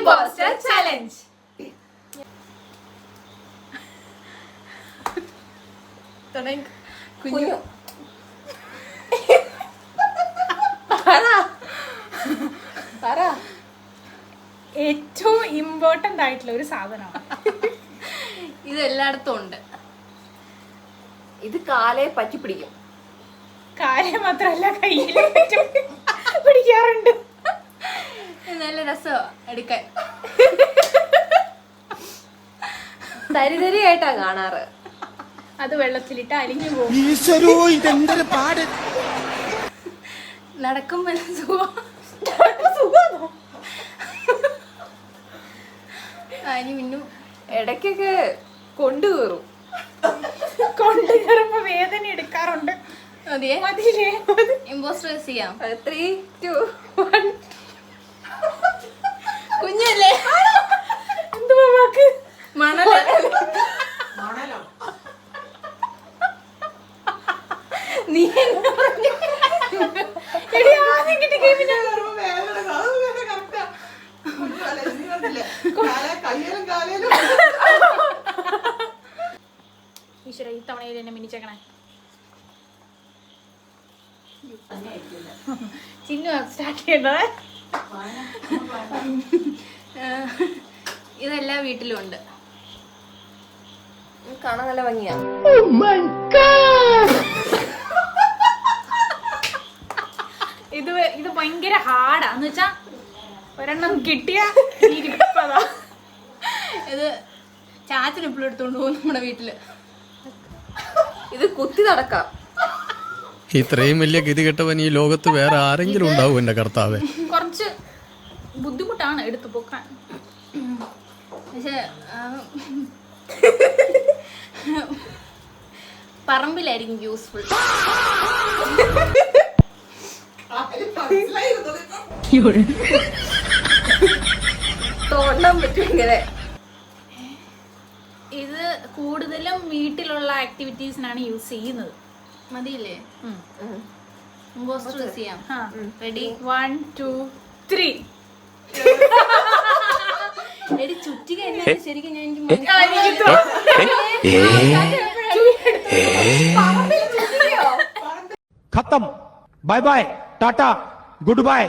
Imposter Challenge. കുഞ്ഞു ഏറ്റവും important ആയിട്ടുള്ള ഒരു സാധനമാണ് ഇത് എല്ലായിടത്തും ഉണ്ട്. ഇത് കാലെ പറ്റി പിടിക്കും. കാര്യം മാത്രല്ല കയ്യിൽ പിടിക്കാറുണ്ട്. നല്ല രസമാ എടുക്കാൻ. തരിതരിയായിട്ടാ കാണാറ്. അത് വെള്ളത്തിലിട്ട് അലിഞ്ഞു പോകും. നടക്കുമ്പോ സുഖം. അതിന് പിന്നും ഇടയ്ക്കൊക്കെ കൊണ്ടുകയറും. കൊണ്ടുകയറുമ്പോ വേദന എടുക്കാറുണ്ട്. മതിയേ? മതിയില്ലേ? ഇമ്പോസ്റ്റർ ചെയ്യാം. 3, 2, 1. കുഞ്ഞല്ലേ? എന്തുവാ വാക്ക്? മണല്. നീ എടി ആദ്യം കിട്ടിയ ഗെയിമിന് ഈശ്വര ഈ തവണയിൽ എന്നെ മിനിച്ചേക്കണേ. ചിന്നു സ്റ്റാർട്ട് ചെയ്യണ്ടേ? ഇതെല്ലാ വീട്ടിലും ഉണ്ട്. കാണാൻ നല്ല ഭംഗിയാ. ഇത് ഭയങ്കര ഹാർഡാ. എന്ന് വെച്ചാ ഒരെണ്ണം കിട്ടിയ ഇരിപ്പതാ. ഇത് ചാച്ചന് ഇപ്പോഴും എടുത്തോണ്ട് പോകും നമ്മുടെ വീട്ടില്. ഇത് കുത്തി നടക്കാം. ഇത്രയും വലിയ ഗതികെട്ടവൻ ഈ ലോകത്ത് വേറെ ആരെങ്കിലും ഉണ്ടാവും എന്റെ കർത്താവേ. കുറച്ച് ബുദ്ധിമുട്ടാണ് എടുത്തു പൊക്കാൻ. പക്ഷെ പറമ്പിലായിരിക്കും യൂസ്ഫുൾ. തോണ്ടാൻ പറ്റും ഇങ്ങനെ. ഇത് കൂടുതലും വീട്ടിലുള്ള ആക്ടിവിറ്റീസിനാണ് യൂസ് ചെയ്യുന്നത്. മതിയില്ലേ? ഇമ്പോസ്റ്റർ ചെയ്യാം. റെഡി? 1, 2, 3. എടി ചുറ്റിക എന്നാ ശരിക്കും ഞാൻ खत्म bye bye tata good bye